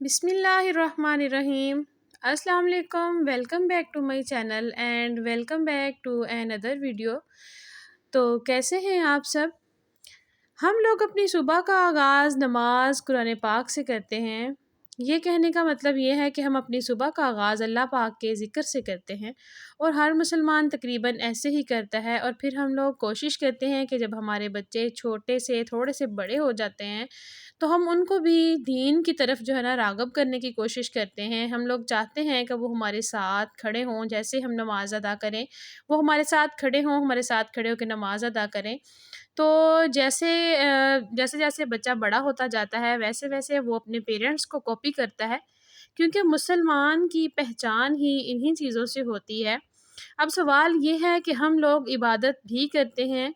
بسم اللہ الرحمن الرحیم۔ السلام علیکم، welcome back to my channel and welcome back to another video. تو کیسے ہیں آپ سب؟ ہم لوگ اپنی صبح کا آغاز نماز قرآن پاک سے کرتے ہیں۔ یہ کہنے کا مطلب یہ ہے کہ ہم اپنی صبح کا آغاز اللہ پاک کے ذکر سے کرتے ہیں، اور ہر مسلمان تقریباً ایسے ہی کرتا ہے۔ اور پھر ہم لوگ کوشش کرتے ہیں کہ جب ہمارے بچے چھوٹے سے تھوڑے سے بڑے ہو جاتے ہیں تو ہم ان کو بھی دین کی طرف راغب کرنے کی کوشش کرتے ہیں۔ ہم لوگ چاہتے ہیں کہ وہ ہمارے ساتھ کھڑے ہوں، جیسے ہم نماز ادا کریں وہ ہمارے ساتھ کھڑے ہوں، ہمارے ساتھ کھڑے ہو کے نماز ادا کریں۔ تو جیسے جیسے بچہ بڑا ہوتا جاتا ہے ویسے ویسے وہ اپنے پیرنٹس کو کاپی کرتا ہے، کیونکہ مسلمان کی پہچان ہی انہی چیزوں سے ہوتی ہے۔ اب سوال یہ ہے کہ ہم لوگ عبادت بھی کرتے ہیں۔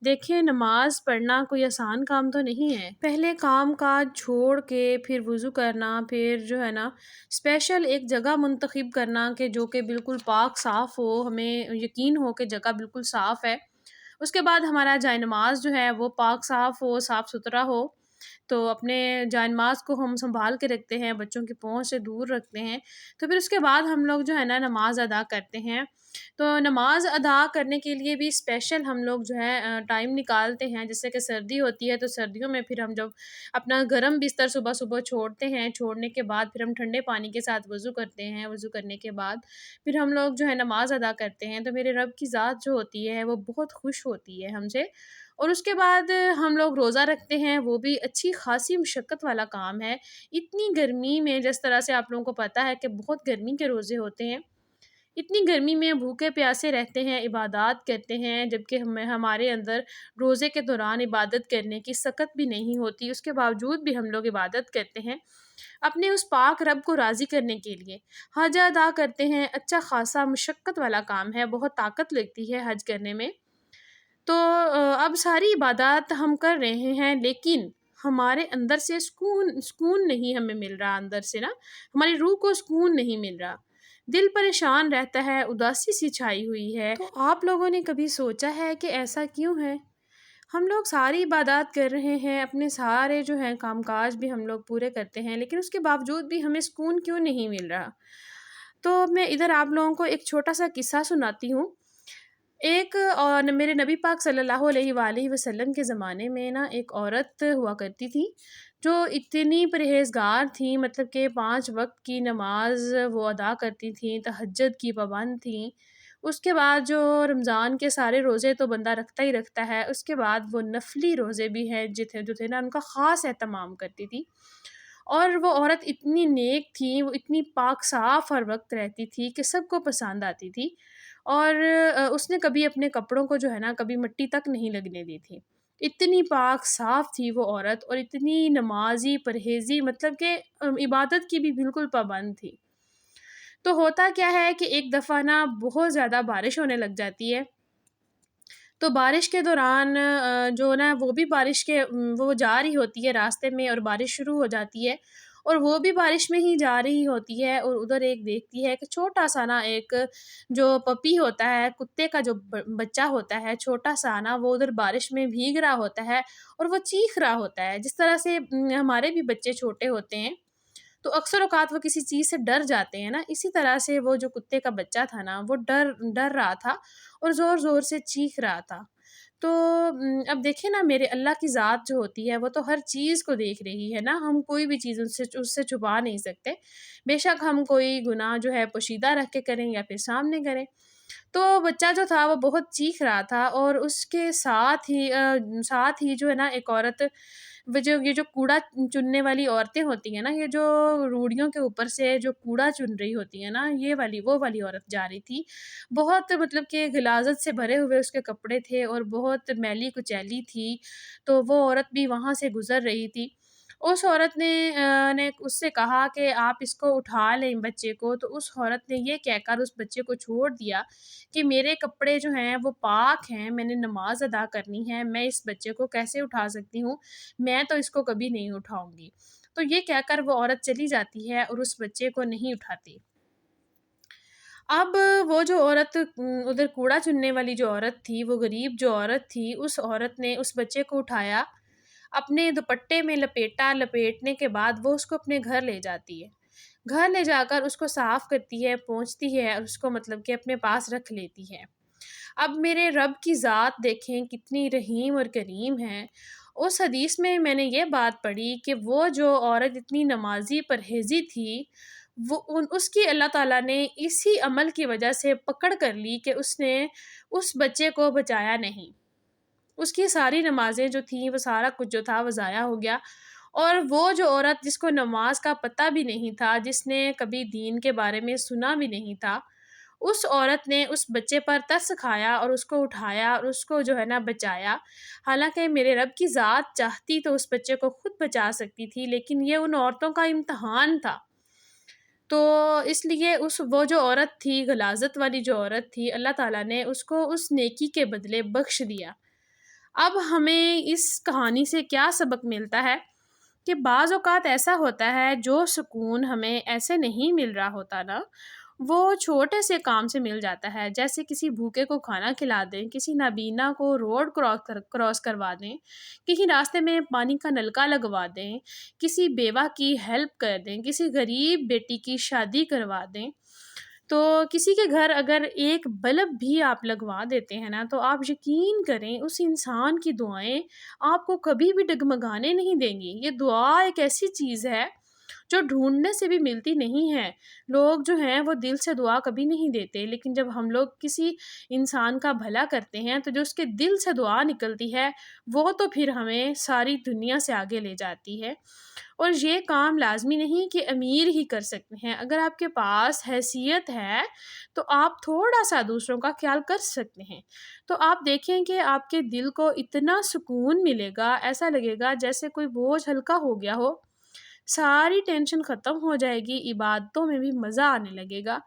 دیکھیں، نماز پڑھنا کوئی آسان کام تو نہیں ہے۔ پہلے کام کاج چھوڑ کے پھر وضو کرنا، پھر اسپیشل ایک جگہ منتخب کرنا کہ بالکل پاک صاف ہو، ہمیں یقین ہو کہ جگہ بالکل صاف ہے۔ اس کے بعد ہمارا جائے نماز جو ہے وہ پاک صاف ہو، صاف ستھرا ہو۔ تو اپنے جائے نماز کو ہم سنبھال کے رکھتے ہیں، بچوں کی پہنچ سے دور رکھتے ہیں۔ تو پھر اس کے بعد ہم لوگ نماز ادا کرتے ہیں۔ تو نماز ادا کرنے کے لیے بھی اسپیشل ہم لوگ ٹائم نکالتے ہیں۔ جیسے کہ سردی ہوتی ہے تو سردیوں میں پھر ہم جب اپنا گرم بستر صبح صبح چھوڑتے ہیں، چھوڑنے کے بعد پھر ہم ٹھنڈے پانی کے ساتھ وضو کرتے ہیں۔ وضو کرنے کے بعد پھر ہم لوگ نماز ادا کرتے ہیں۔ تو میرے رب کی ذات جو ہوتی ہے وہ بہت خوش ہوتی ہے ہم سے۔ اور اس کے بعد ہم لوگ روزہ رکھتے ہیں، وہ بھی اچھی خاصی مشقت والا کام ہے۔ اتنی گرمی میں، جس طرح سے آپ لوگوں کو پتہ ہے کہ بہت گرمی کے روزے ہوتے ہیں، اتنی گرمی میں بھوکے پیاسے رہتے ہیں، عبادات کرتے ہیں، جبکہ ہمارے اندر روزے کے دوران عبادت کرنے کی سخت بھی نہیں ہوتی، اس کے باوجود بھی ہم لوگ عبادت کرتے ہیں اپنے اس پاک رب کو راضی کرنے کے لیے۔ حج ادا کرتے ہیں، اچھا خاصا مشقت والا کام ہے، بہت طاقت لگتی ہے حج کرنے میں۔ تو اب ساری عبادات ہم کر رہے ہیں، لیکن ہمارے اندر سے سکون نہیں ہمیں مل رہا، اندر سے ہماری روح کو سکون نہیں مل رہا، دل پریشان رہتا ہے، اداسی سی چھائی ہوئی ہے۔ تو آپ لوگوں نے کبھی سوچا ہے کہ ایسا کیوں ہے؟ ہم لوگ ساری عبادات کر رہے ہیں، اپنے سارے کام کاج بھی ہم لوگ پورے کرتے ہیں، لیکن اس کے باوجود بھی ہمیں سکون کیوں نہیں مل رہا؟ تو میں ادھر آپ لوگوں کو ایک چھوٹا سا قصہ سناتی ہوں۔ اور میرے نبی پاک صلی اللہ علیہ وآلہ وسلم کے زمانے میں ایک عورت ہوا کرتی تھی جو اتنی پرہیزگار تھی، مطلب کہ 5 وقت کی نماز وہ ادا کرتی تھیں، تہجد کی پابند تھیں۔ اس کے بعد جو رمضان کے سارے روزے تو بندہ رکھتا ہی رکھتا ہے، اس کے بعد وہ نفلی روزے بھی ہیں جو تھے ان کا خاص اہتمام کرتی تھی۔ اور وہ عورت اتنی نیک تھی، وہ اتنی پاک صاف ہر وقت رہتی تھی کہ سب کو پسند آتی تھی، اور اس نے کبھی اپنے کپڑوں کو کبھی مٹی تک نہیں لگنے دی تھی۔ اتنی پاک صاف تھی وہ عورت، اور اتنی نمازی پرہیزی، مطلب کہ عبادت کی بھی بالکل پابند تھی۔ تو ہوتا کیا ہے کہ ایک دفعہ بہت زیادہ بارش ہونے لگ جاتی ہے۔ تو بارش کے دوران وہ بھی وہ جا رہی ہوتی ہے راستے میں، اور بارش شروع ہو جاتی ہے، اور وہ بھی بارش میں ہی جا رہی ہوتی ہے، اور ادھر ایک دیکھتی ہے کہ چھوٹا سا ایک جو پپی ہوتا ہے، کتے کا جو بچہ ہوتا ہے چھوٹا سا وہ ادھر بارش میں بھیگ رہا ہوتا ہے، اور وہ چیخ رہا ہوتا ہے، جس طرح سے ہمارے بھی بچے چھوٹے ہوتے ہیں تو اکثر اوقات وہ کسی چیز سے ڈر جاتے ہیں اسی طرح سے وہ جو کتے کا بچہ تھا وہ ڈر رہا تھا اور زور زور سے چیخ رہا تھا۔ تو اب دیکھیں میرے اللہ کی ذات جو ہوتی ہے وہ تو ہر چیز کو دیکھ رہی ہے ہم کوئی بھی چیز اس سے چھپا نہیں سکتے، بے شک ہم کوئی گناہ پوشیدہ رکھ کے کریں یا پھر سامنے کریں۔ تو بچہ جو تھا وہ بہت چیخ رہا تھا، اور اس کے ساتھ ہی ایک عورت، یہ جو کوڑا چننے والی عورتیں ہوتی ہیں یہ جو روڑیوں کے اوپر سے جو کوڑا چن رہی ہوتی ہیں وہ والی عورت جا رہی تھی۔ بہت مطلب کہ غلاظت سے بھرے ہوئے اس کے کپڑے تھے اور بہت میلی کچیلی تھی، تو وہ عورت بھی وہاں سے گزر رہی تھی۔ اس عورت نے اس سے کہا کہ آپ اس کو اٹھا لیں بچے کو، تو اس عورت نے یہ کہہ کر اس بچے کو چھوڑ دیا کہ میرے کپڑے جو ہیں وہ پاک ہیں، میں نے نماز ادا کرنی ہے، میں اس بچے کو کیسے اٹھا سکتی ہوں، میں تو اس کو کبھی نہیں اٹھاؤں گی۔ تو یہ کہہ کر وہ عورت چلی جاتی ہے اور اس بچے کو نہیں اٹھاتی۔ اب وہ جو عورت ادھر کوڑا چننے والی جو عورت تھی، وہ غریب جو عورت تھی، اس عورت نے اس بچے کو اٹھایا، اپنے دوپٹے میں لپیٹنے کے بعد وہ اس کو اپنے گھر لے جاتی ہے، گھر لے جا کر اس کو صاف کرتی ہے، پونچھتی ہے اور اس کو مطلب کہ اپنے پاس رکھ لیتی ہے۔ اب میرے رب کی ذات دیکھیں کتنی رحیم اور کریم ہے۔ اس حدیث میں نے یہ بات پڑھی کہ وہ جو عورت اتنی نمازی پرہیزی تھی، اس کی اللہ تعالیٰ نے اسی عمل کی وجہ سے پکڑ کر لی کہ اس نے اس بچے کو بچایا نہیں۔ اس کی ساری نمازیں جو تھیں، وہ سارا کچھ جو تھا وہ ضائع ہو گیا۔ اور وہ جو عورت جس کو نماز کا پتہ بھی نہیں تھا، جس نے کبھی دین کے بارے میں سنا بھی نہیں تھا، اس عورت نے اس بچے پر ترس کھایا اور اس کو اٹھایا اور اس کو جو ہے نا بچایا۔ حالانکہ میرے رب کی ذات چاہتی تو اس بچے کو خود بچا سکتی تھی، لیکن یہ ان عورتوں کا امتحان تھا۔ تو اس لیے وہ جو عورت تھی، غلاظت والی جو عورت تھی، اللہ تعالیٰ نے اس کو اس نیکی کے بدلے بخش دیا۔ اب ہمیں اس کہانی سے کیا سبق ملتا ہے کہ بعض اوقات ایسا ہوتا ہے جو سکون ہمیں ایسے نہیں مل رہا ہوتا نا، وہ چھوٹے سے کام سے مل جاتا ہے۔ جیسے کسی بھوکے کو کھانا کھلا دیں، کسی نابینا کو روڈ کراس کروا دیں، کہیں راستے میں پانی کا نلکا لگوا دیں، کسی بیوہ کی ہیلپ کر دیں، کسی غریب بیٹی کی شادی کروا دیں۔ تو کسی کے گھر اگر ایک بلب بھی آپ لگوا دیتے ہیں نا، تو آپ یقین کریں اس انسان کی دعائیں آپ کو کبھی بھی ڈگمگانے نہیں دیں گی۔ یہ دعا ایک ایسی چیز ہے جو ڈھونڈنے سے بھی ملتی نہیں ہے۔ لوگ جو ہیں وہ دل سے دعا کبھی نہیں دیتے، لیکن جب ہم لوگ کسی انسان کا بھلا کرتے ہیں تو جو اس کے دل سے دعا نکلتی ہے وہ تو پھر ہمیں ساری دنیا سے آگے لے جاتی ہے۔ اور یہ کام لازمی نہیں کہ امیر ہی کر سکتے ہیں۔ اگر آپ کے پاس حیثیت ہے تو آپ تھوڑا سا دوسروں کا خیال کر سکتے ہیں، تو آپ دیکھیں کہ آپ کے دل کو اتنا سکون ملے گا، ایسا لگے گا جیسے کوئی بوجھ ہلکا ہو گیا ہو، ساری ٹینشن ختم ہو جائے گی، عبادتوں میں بھی مزہ آنے لگے گا،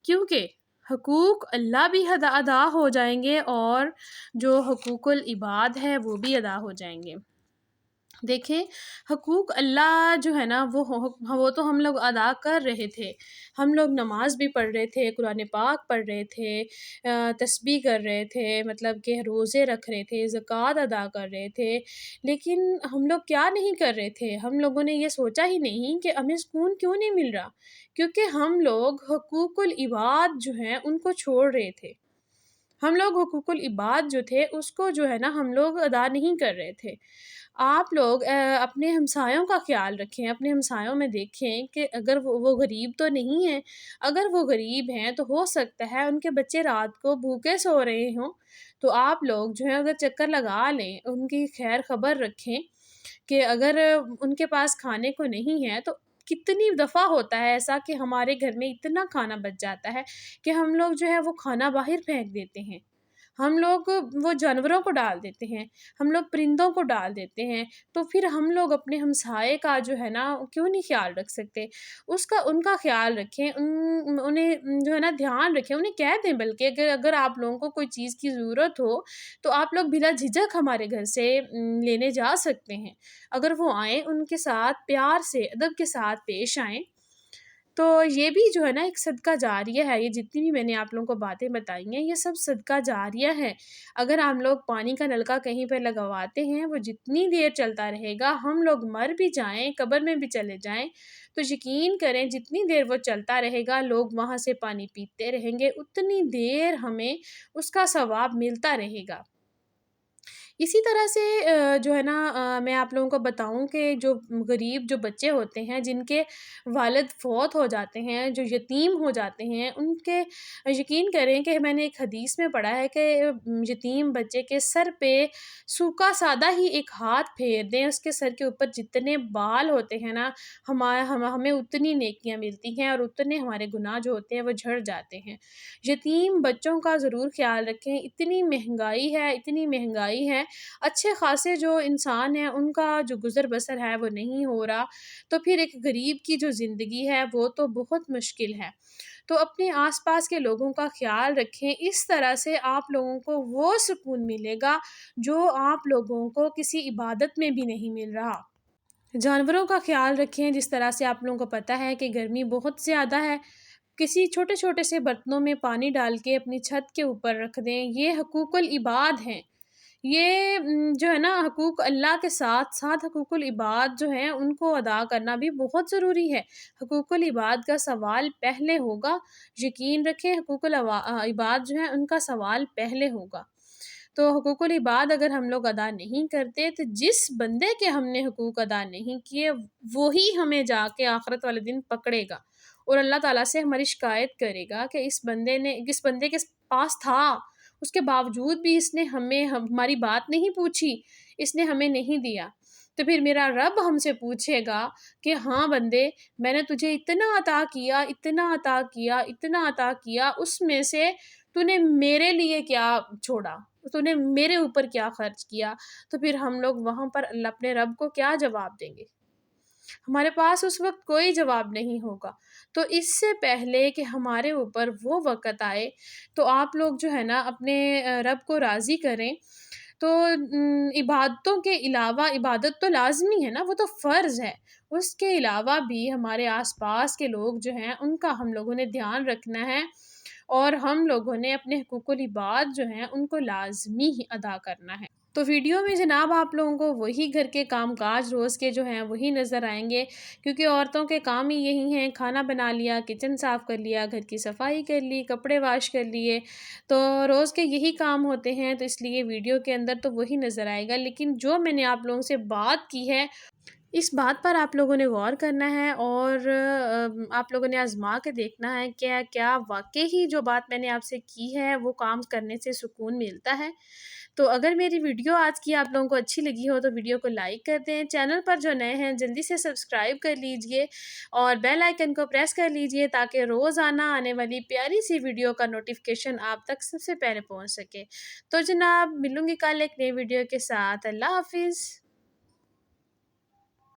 کیونکہ حقوق اللہ بھی ادا ہو جائیں گے اور جو حقوق العباد ہے وہ بھی ادا ہو جائیں گے۔ دیکھیں، حقوق اللہ جو ہے نا وہ تو ہم لوگ ادا کر رہے تھے۔ ہم لوگ نماز بھی پڑھ رہے تھے، قرآن پاک پڑھ رہے تھے، تسبیح کر رہے تھے، مطلب کہ روزے رکھ رہے تھے، زکوٰۃ ادا کر رہے تھے، لیکن ہم لوگ کیا نہیں کر رہے تھے؟ ہم لوگوں نے یہ سوچا ہی نہیں کہ ہمیں سکون کیوں نہیں مل رہا، کیونکہ ہم لوگ حقوق العباد جو ہیں ان کو چھوڑ رہے تھے۔ ہم لوگ حقوق العباد جو تھے اس کو جو ہے نا ہم لوگ ادا نہیں کر رہے تھے۔ آپ لوگ اپنے ہمسایوں کا خیال رکھیں، اپنے ہمسایوں میں دیکھیں کہ اگر وہ غریب تو نہیں ہیں، اگر وہ غریب ہیں تو ہو سکتا ہے ان کے بچے رات کو بھوکے سو رہے ہوں، تو آپ لوگ جو ہے اگر چکر لگا لیں، ان کی خیر خبر رکھیں کہ اگر ان کے پاس کھانے کو نہیں ہے تو کتنی دفعہ ہوتا ہے ایسا کہ ہمارے گھر میں اتنا کھانا بچ جاتا ہے کہ ہم لوگ جو ہے وہ کھانا باہر پھینک دیتے ہیں، ہم لوگ وہ جانوروں کو ڈال دیتے ہیں، ہم لوگ پرندوں کو ڈال دیتے ہیں۔ تو پھر ہم لوگ اپنے ہمسائے کا جو ہے نا کیوں نہیں خیال رکھ سکتے؟ ان کا خیال رکھیں، انہیں جو ہے نا دھیان رکھیں، انہیں کہہ دیں بلکہ کہ اگر آپ لوگوں کو کوئی چیز کی ضرورت ہو تو آپ لوگ بلا جھجک ہمارے گھر سے لینے جا سکتے ہیں۔ اگر وہ آئیں ان کے ساتھ پیار سے، ادب کے ساتھ پیش آئیں۔ تو یہ بھی جو ہے نا ایک صدقہ جاریہ ہے۔ یہ جتنی بھی میں نے آپ لوگوں کو باتیں بتائی ہیں یہ سب صدقہ جاریہ ہے۔ اگر ہم لوگ پانی کا نلکا کہیں پہ لگواتے ہیں، وہ جتنی دیر چلتا رہے گا، ہم لوگ مر بھی جائیں، قبر میں بھی چلے جائیں، تو یقین کریں جتنی دیر وہ چلتا رہے گا لوگ وہاں سے پانی پیتے رہیں گے، اتنی دیر ہمیں اس کا ثواب ملتا رہے گا۔ اسی طرح سے جو ہے نا میں آپ لوگوں کو بتاؤں کہ جو غریب جو بچے ہوتے ہیں، جن کے والد فوت ہو جاتے ہیں، جو یتیم ہو جاتے ہیں، ان کے یقین کریں کہ میں نے ایک حدیث میں پڑھا ہے کہ یتیم بچے کے سر پہ سوکھا سادہ ہی ایک ہاتھ پھیر دیں، اس کے سر کے اوپر جتنے بال ہوتے ہیں نا، ہمیں اتنی نیکیاں ملتی ہیں اور اتنے ہمارے گناہ جو ہوتے ہیں وہ جھڑ جاتے ہیں۔ یتیم بچوں کا ضرور خیال رکھیں، اتنی مہنگائی ہے، اچھے خاصے جو انسان ہیں ان کا جو گزر بسر ہے وہ نہیں ہو رہا، تو پھر ایک غریب کی جو زندگی ہے وہ تو بہت مشکل ہے۔ تو اپنے آس پاس کے لوگوں کا خیال رکھیں، اس طرح سے آپ لوگوں کو وہ سکون ملے گا جو آپ لوگوں کو کسی عبادت میں بھی نہیں مل رہا۔ جانوروں کا خیال رکھیں، جس طرح سے آپ لوگوں کو پتہ ہے کہ گرمی بہت زیادہ ہے، کسی چھوٹے چھوٹے سے برتنوں میں پانی ڈال کے اپنی چھت کے اوپر رکھ دیں، یہ حقوق العباد ہیں۔ یہ جو ہے نا حقوق اللہ کے ساتھ ساتھ حقوق العباد جو ہیں ان کو ادا کرنا بھی بہت ضروری ہے۔ حقوق العباد کا سوال پہلے ہوگا، یقین رکھیں حقوق العباد جو ہیں ان کا سوال پہلے ہوگا۔ تو حقوق العباد اگر ہم لوگ ادا نہیں کرتے تو جس بندے کے ہم نے حقوق ادا نہیں کیے وہی ہمیں جا کے آخرت والے دن پکڑے گا اور اللہ تعالیٰ سے ہماری شکایت کرے گا کہ اس بندے کے پاس تھا، اس کے باوجود بھی اس نے ہماری بات نہیں پوچھی، اس نے ہمیں نہیں دیا۔ تو پھر میرا رب ہم سے پوچھے گا کہ ہاں بندے، میں نے تجھے اتنا عطا کیا، اتنا عطا کیا، اتنا عطا کیا، اس میں سے تو نے میرے لیے کیا چھوڑا، تو نے میرے اوپر کیا خرچ کیا؟ تو پھر ہم لوگ وہاں پر اپنے رب کو کیا جواب دیں گے؟ ہمارے پاس اس وقت کوئی جواب نہیں ہوگا۔ تو اس سے پہلے کہ ہمارے اوپر وہ وقت آئے تو آپ لوگ جو ہے نا اپنے رب کو راضی کریں۔ تو عبادتوں کے علاوہ، عبادت تو لازمی ہے نا، وہ تو فرض ہے، اس کے علاوہ بھی ہمارے آس پاس کے لوگ جو ہیں ان کا ہم لوگوں نے دھیان رکھنا ہے، اور ہم لوگوں نے اپنے حقوق العباد جو ہیں ان کو لازمی ہی ادا کرنا ہے۔ تو ویڈیو میں جناب آپ لوگوں کو وہی گھر کے کام کاج روز کے جو ہیں وہی نظر آئیں گے، کیونکہ عورتوں کے کام ہی یہی ہیں، کھانا بنا لیا، کچن صاف کر لیا، گھر کی صفائی کر لی، کپڑے واش کر لیے، تو روز کے یہی کام ہوتے ہیں، تو اس لیے ویڈیو کے اندر تو وہی نظر آئے گا۔ لیکن جو میں نے آپ لوگوں سے بات کی ہے اس بات پر آپ لوگوں نے غور کرنا ہے، اور آپ لوگوں نے آزما کے دیکھنا ہے کہ کیا واقعی ہی جو بات میں نے آپ سے کی ہے وہ کام کرنے سے سکون ملتا ہے۔ تو اگر میری ویڈیو آج کی آپ لوگوں کو اچھی لگی ہو تو ویڈیو کو لائک کر دیں، چینل پر جو نئے ہیں جلدی سے سبسکرائب کر لیجئے اور بیل آئیکن کو پریس کر لیجئے تاکہ روزانہ آنے والی پیاری سی ویڈیو کا نوٹیفیکیشن آپ تک سب سے پہلے پہنچ سکے۔ تو جناب ملوں گی کل ایک نئی ویڈیو کے ساتھ، اللہ حافظ۔